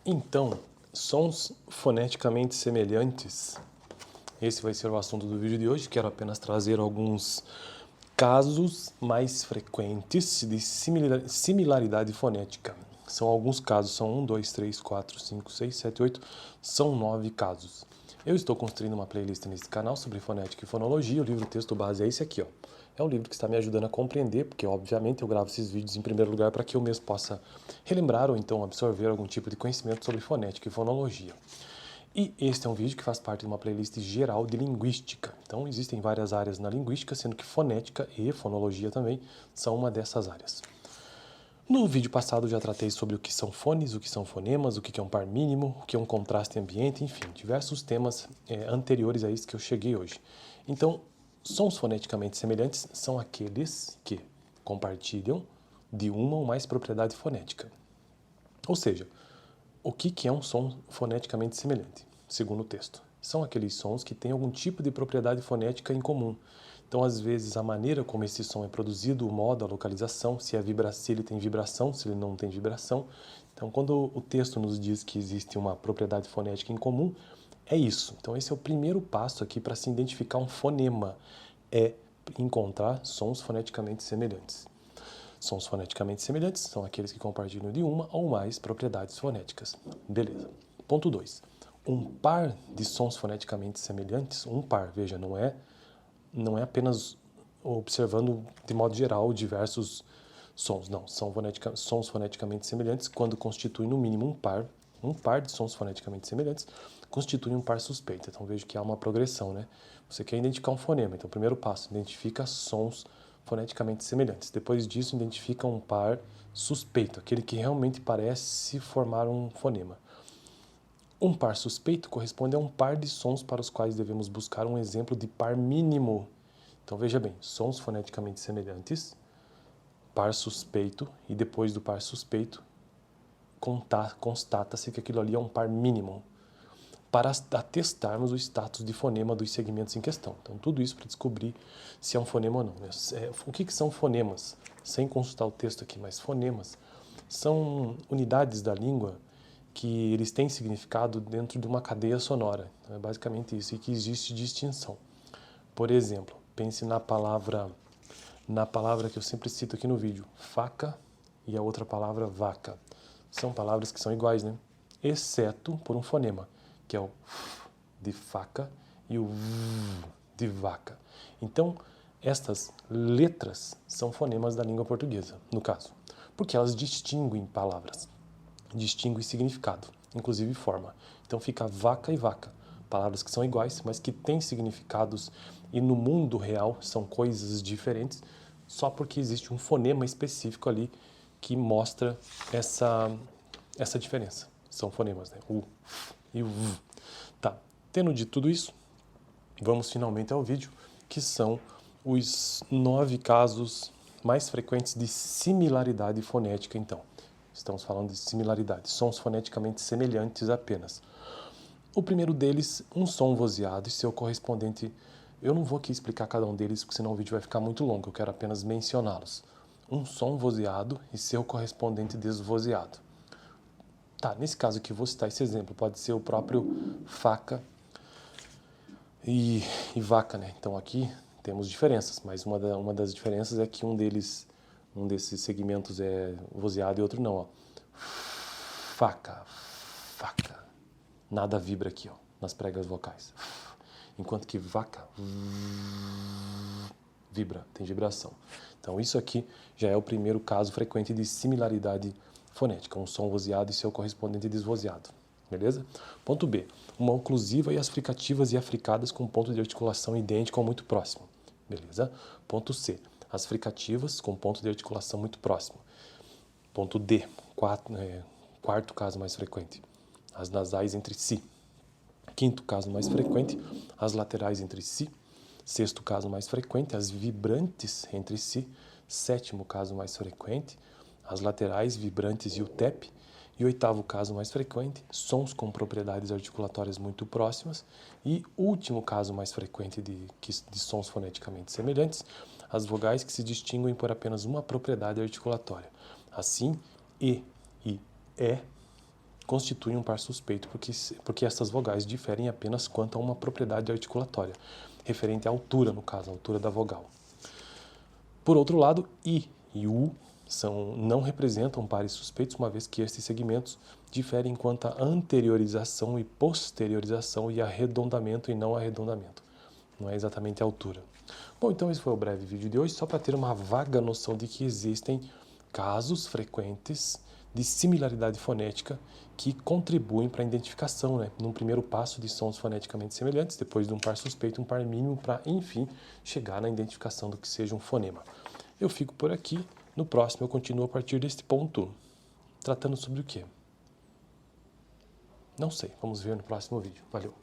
Então, sons foneticamente semelhantes. Esse vai ser o assunto do vídeo de hoje. Quero apenas trazer alguns casos mais frequentes de similaridade fonética. São alguns casos, são 1, 2, 3, 4, 5, 6, 7, 8, são 9 casos. Eu estou construindo uma playlist nesse canal sobre fonética e fonologia. O livro texto base é esse aqui, ó. É um livro que está me ajudando a compreender, porque obviamente eu gravo esses vídeos em primeiro lugar para que eu mesmo possa relembrar ou então absorver algum tipo de conhecimento sobre fonética e fonologia. E este é um vídeo que faz parte de uma playlist geral de linguística. Então existem várias áreas na linguística, sendo que fonética e fonologia também são uma dessas áreas. No vídeo passado eu já tratei sobre o que são fones, o que são fonemas, o que é um par mínimo, o que é um contraste ambiente, enfim, diversos temas anteriores a isso que eu cheguei hoje. Então, sons foneticamente semelhantes são aqueles que compartilham de uma ou mais propriedade fonética. Ou seja, o que é um som foneticamente semelhante, segundo o texto? São aqueles sons que têm algum tipo de propriedade fonética em comum. Então, às vezes, a maneira como esse som é produzido, o modo, a localização, se ele tem vibração, se ele não tem vibração. Então, quando o texto nos diz que existe uma propriedade fonética em comum, é isso. Então, esse é o primeiro passo aqui para se identificar um fonema, é encontrar sons foneticamente semelhantes. Sons foneticamente semelhantes são aqueles que compartilham de uma ou mais propriedades fonéticas. Beleza. Ponto 2. Um par de sons foneticamente semelhantes, um par, veja, não é apenas observando de modo geral diversos sons, não, são sons foneticamente semelhantes quando constituem no mínimo um par de sons foneticamente semelhantes constitui um par suspeito. Então veja que há uma progressão, né? Você quer identificar um fonema, então primeiro passo, identifica sons foneticamente semelhantes. Depois disso, identifica um par suspeito, aquele que realmente parece formar um fonema. Um par suspeito corresponde a um par de sons para os quais devemos buscar um exemplo de par mínimo. Então veja bem, sons foneticamente semelhantes, par suspeito, e depois do par suspeito, constata-se que aquilo ali é um par mínimo, para atestarmos o status de fonema dos segmentos em questão. Então, tudo isso para descobrir se é um fonema ou não. O que são fonemas? Sem consultar o texto aqui, mas fonemas são unidades da língua que eles têm significado dentro de uma cadeia sonora. É basicamente isso, e que existe distinção. Por exemplo, pense na palavra que eu sempre cito aqui no vídeo, faca, e a outra palavra vaca. São palavras que são iguais, né? Exceto por um fonema, que é o f de faca e o v de vaca. Então, estas letras são fonemas da língua portuguesa, no caso, porque elas distinguem palavras, distinguem significado, inclusive forma. Então fica vaca e vaca, palavras que são iguais, mas que têm significados e no mundo real são coisas diferentes, só porque existe um fonema específico ali que mostra essa diferença. São fonemas, né? O f e o v. Tá, tendo dito tudo isso, vamos finalmente ao vídeo, que são os 9 casos mais frequentes de similaridade fonética, então. Estamos falando de similaridade, sons foneticamente semelhantes apenas. O primeiro deles, um som vozeado e seu correspondente. Eu não vou aqui explicar cada um deles, porque senão o vídeo vai ficar muito longo, eu quero apenas mencioná-los. Um som vozeado e seu correspondente desvozeado. Tá, nesse caso aqui, vou citar esse exemplo, pode ser o próprio faca e vaca, né? Então aqui temos diferenças, mas uma das diferenças é que um desses segmentos é vozeado e outro não, ó. Faca, faca. Nada vibra aqui, ó, nas pregas vocais. Enquanto que vaca vibra, tem vibração. Então isso aqui já é o primeiro caso frequente de similaridade fonética, um som vozeado e seu correspondente desvozeado. Beleza? Ponto B. Uma oclusiva e as fricativas e africadas com ponto de articulação idêntico ou muito próximo. Beleza? Ponto C. As fricativas com ponto de articulação muito próximo. Ponto D. Quarto caso mais frequente. As nasais entre si. Quinto caso mais frequente, as laterais entre si. Sexto caso mais frequente, as vibrantes entre si. Sétimo caso mais frequente, as laterais, vibrantes e o TEP. E oitavo caso mais frequente, sons com propriedades articulatórias muito próximas. E último caso mais frequente de sons foneticamente semelhantes, as vogais que se distinguem por apenas uma propriedade articulatória. Assim, E constituem um par suspeito, porque essas vogais diferem apenas quanto a uma propriedade articulatória, referente à altura, no caso, a altura da vogal. Por outro lado, I e U não representam pares suspeitos, uma vez que estes segmentos diferem quanto à anteriorização e posteriorização e arredondamento e não arredondamento. Não é exatamente a altura. Bom, então esse foi o breve vídeo de hoje, só para ter uma vaga noção de que existem casos frequentes de similaridade fonética que contribuem para a identificação, né? Num primeiro passo de sons foneticamente semelhantes, depois de um par suspeito, um par mínimo, para, enfim, chegar na identificação do que seja um fonema. Eu fico por aqui, no próximo eu continuo a partir deste ponto. Tratando sobre o quê? Não sei, vamos ver no próximo vídeo. Valeu!